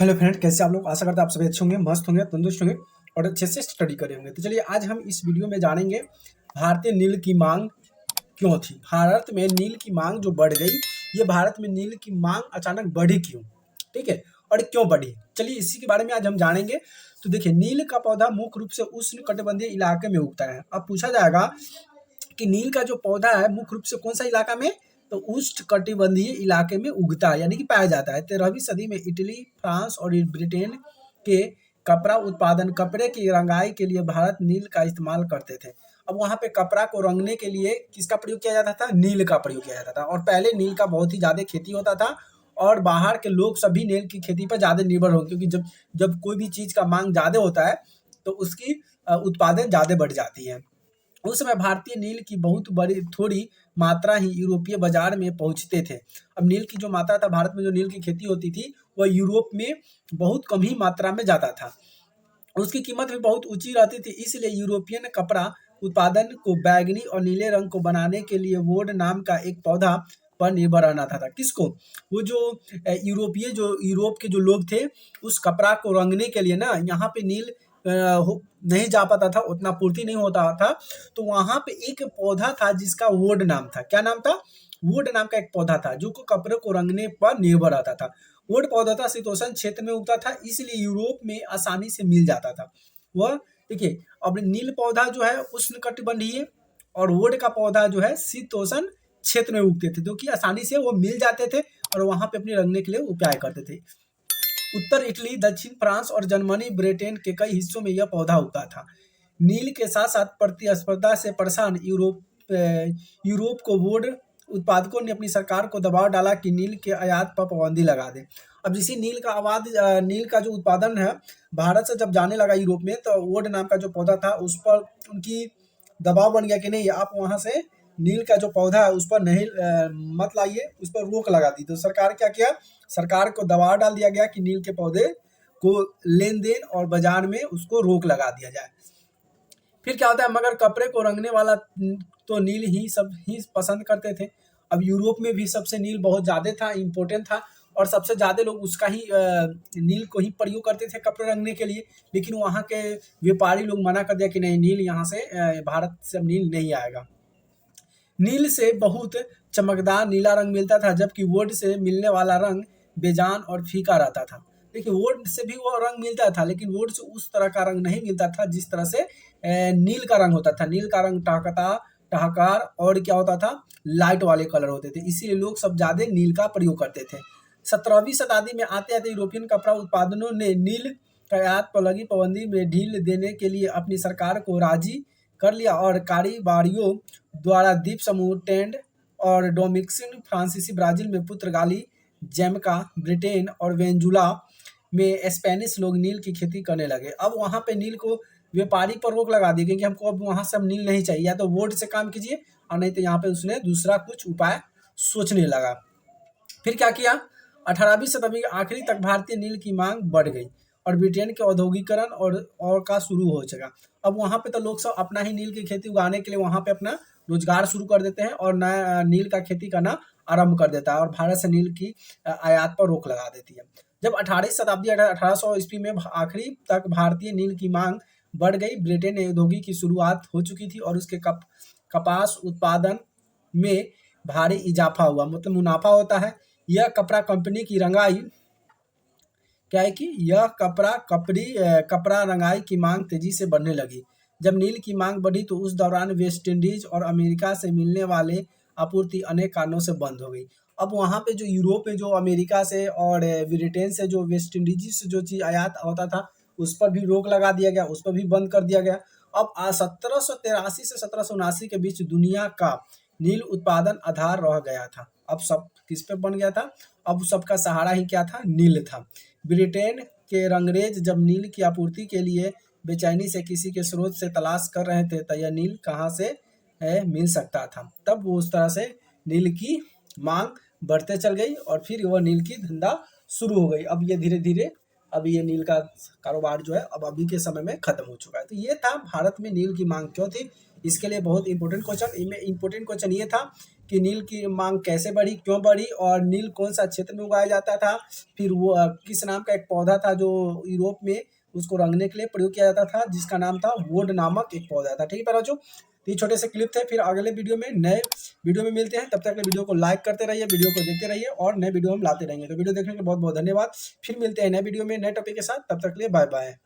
Hello friend, कैसे आप लोग? आशा करते हैं आप सभी अच्छे होंगे, मस्त होंगे, तंदुरुस्त होंगे और अच्छे से स्टडी करे होंगे। तो चलिए आज हम इस वीडियो में जानेंगे भारतीय नील की मांग क्यों थी। भारत में नील की मांग जो बढ़ गई, ये भारत में नील की मांग अचानक बढ़ी क्यों, ठीक है, और क्यों बढ़ी, चलिए इसी के बारे में आज हम जानेंगे। तो देखिए, नील का पौधा मुख्य रूप से उष्ण कटिबंधीय इलाके में उगता है। अब पूछा जाएगा कि नील का जो पौधा है मुख्य रूप से कौन सा इलाका में, तो उष्ण कटिबंधीय इलाके में उगता है, यानी कि पाया जाता है। 13वीं सदी में इटली, फ्रांस और ब्रिटेन के कपड़ा उत्पादन, कपड़े की रंगाई के लिए भारत नील का इस्तेमाल करते थे। अब वहाँ पे कपड़ा को रंगने के लिए किसका प्रयोग किया जाता था? नील का प्रयोग किया जाता था। और पहले नील का बहुत ही ज़्यादा खेती होता था और बाहर के लोग सभी नील की खेती पर ज़्यादा निर्भर हो, क्योंकि जब जब कोई भी चीज़ का मांग ज़्यादा होता है तो उसकी उत्पादन ज़्यादा बढ़ जाती है। उस समय भारतीय नील की बहुत बड़ी थोड़ी मात्रा ही यूरोपीय बाजार में पहुंचते थे। अब नील की जो मात्रा था, भारत में जो नील की खेती होती थी वह यूरोप में बहुत कम ही मात्रा में जाता था। उसकी कीमत भी बहुत ऊंची रहती थी, इसलिए यूरोपियन कपड़ा उत्पादन को बैगनी और नीले रंग को बनाने के लिए वुड नाम का एक पौधा पर निर्भर रहना था। किसको? वो जो यूरोपीय जो यूरोप के जो लोग थे, उस कपड़ा को रंगने के लिए ना यहाँ पे नील नहीं जा पाता था, उतना पूर्ति नहीं होता था। तो वहां पे एक पौधा था जिसका वुड नाम था। क्या नाम था? वुड नाम का एक पौधा था जो कपड़े को रंगने पर निर्भर रहता था। वुड पौधा था, शीतोष्ण क्षेत्र में उगता था, इसलिए यूरोप में आसानी से मिल जाता था वह। देखिए, अब नील पौधा जो है उष्णकटिबंधीय और वुड का पौधा जो है शीतोष्ण क्षेत्र में उगते थे, जो कि आसानी से वो मिल जाते थे और वहां पे अपने रंगने के लिए उपाय करते थे। उत्तर इटली, दक्षिण फ्रांस और जर्मनी, ब्रिटेन के कई हिस्सों में यह पौधा उगता था। नील के साथ साथ प्रतिस्पर्धा से परेशान यूरोप को वुड उत्पादकों ने अपनी सरकार को दबाव डाला कि नील के आयात पर पाबंदी लगा दे। अब जैसे नील का जो उत्पादन है भारत से जब जाने लगा यूरोप में, तो वुड नाम का जो पौधा था उस पर उनकी दबाव बन गया कि नहीं, आप वहां से नील का जो पौधा है उस पर नहीं मत लाइए, उस पर रोक लगा दी। तो सरकार क्या किया? सरकार को दबाव डाल दिया गया कि नील के पौधे को लेन देन और बाजार में उसको रोक लगा दिया जाए। फिर क्या होता है, मगर कपड़े को रंगने वाला तो नील ही सब ही पसंद करते थे। अब यूरोप में भी सबसे नील बहुत ज़्यादा था, इम्पोर्टेंट था, और सबसे ज़्यादा लोग उसका ही नील को ही प्रयोग करते थे कपड़े रंगने के लिए। लेकिन वहाँ के व्यापारी लोग मना कर दिया कि नहीं, नील यहाँ से भारत से अब नील नहीं आएगा। नील से बहुत चमकदार नीला रंग मिलता था, जबकि वुड से मिलने वाला रंग बेजान और फीका रहता था। देखिए, वुड से भी वो रंग मिलता था, लेकिन वुड से उस तरह का रंग नहीं मिलता था जिस तरह से नील का रंग होता था। नील का रंग टहकार और क्या होता था, लाइट वाले कलर होते थे, इसीलिए लोग सब ज्यादा नील का प्रयोग करते थे। 17वीं शताब्दी में आते आते यूरोपियन कपड़ा उत्पादनों ने नील का आयात पर लगी पाबंदी में ढील देने के लिए अपनी सरकार को राजी कर लिया, और कारोबारियों द्वारा द्वीप समूह टेंड और डोमिनिकन फ्रांसीसी, ब्राजील में पुर्तगाली, जैमका, ब्रिटेन और वेनेजुला में स्पेनिश लोग नील की खेती करने लगे। अब वहाँ पे नील को व्यापारी पर रोक लगा दी कि हमको अब वहाँ से अब नील नहीं चाहिए, या तो वुड से काम कीजिए और नहीं तो यहाँ पे उसने दूसरा कुछ उपाय सोचने लगा। फिर क्या किया? 18वीं शताब्दी के आखिरी तक भारतीय नील की मांग बढ़ गई और ब्रिटेन के औद्योगिकरण और का शुरू हो सका। अब वहाँ पे तो लोग सब अपना ही नील की खेती उगाने के लिए वहाँ पे अपना रोजगार शुरू कर देते हैं और नया नील का खेती करना आरंभ कर देता है, और भारत से नील की आयात पर रोक लगा देती है। जब 18वीं शताब्दी 1800 ईस्वी में आखिरी तक भारतीय नील की मांग बढ़ गई, ब्रिटेन ने औद्योगिक की शुरुआत हो चुकी थी और उसके कपास उत्पादन में भारी इजाफा हुआ, मतलब मुनाफा होता है। यह कपड़ा कंपनी की रंगाई क्या है कि यह कपड़ा रंगाई की मांग तेजी से बढ़ने लगी। जब नील की मांग बढ़ी तो उस दौरान वेस्ट इंडीज और अमेरिका से मिलने वाले आपूर्ति अनेक कारणों से बंद हो गई। अब वहाँ पे जो यूरोप में जो अमेरिका से और ब्रिटेन से जो वेस्ट इंडीज से जो चीज़ आयात होता था उस पर भी रोक लगा दिया गया, उस पर भी बंद कर दिया गया। अब 1783 से 1779 के बीच दुनिया का नील उत्पादन आधार रह गया था। अब सब किस पे बन गया था? अब सबका सहारा ही क्या था? नील था। ब्रिटेन के अंग्रेज जब नील की आपूर्ति के लिए बेचैनी से किसी के स्रोत से तलाश कर रहे थे तो यह नील कहाँ से मिल सकता था। तब वो उस तरह से नील की मांग बढ़ते चल गई और फिर वह नील की धंधा शुरू हो गई। अब ये धीरे धीरे अब ये नील का कारोबार जो है अब अभी के समय में खत्म हो चुका है। तो ये था भारत में नील की मांग क्यों थी। इसके लिए बहुत इंपॉर्टेंट क्वेश्चन ये था कि नील की मांग कैसे बढ़ी, क्यों बढ़ी और नील कौन सा क्षेत्र में उगाया जाता था। फिर वो किस नाम का एक पौधा था जो यूरोप में उसको रंगने के लिए प्रयोग किया जाता था, जिसका नाम था वुड नामक एक पौधा था। ठीक है प्यारे बच्चों, तो ये छोटे से क्लिप थे। फिर अगले वीडियो में नए वीडियो में मिलते हैं। तब तक वीडियो को लाइक करते रहिए, वीडियो को देखते रहिए और नए वीडियो हम लाते रहेंगे। तो वीडियो देखने के लिए बहुत बहुत धन्यवाद। फिर मिलते हैं नए वीडियो में नए टॉपिक के साथ। तब तक के लिए बाय बाय।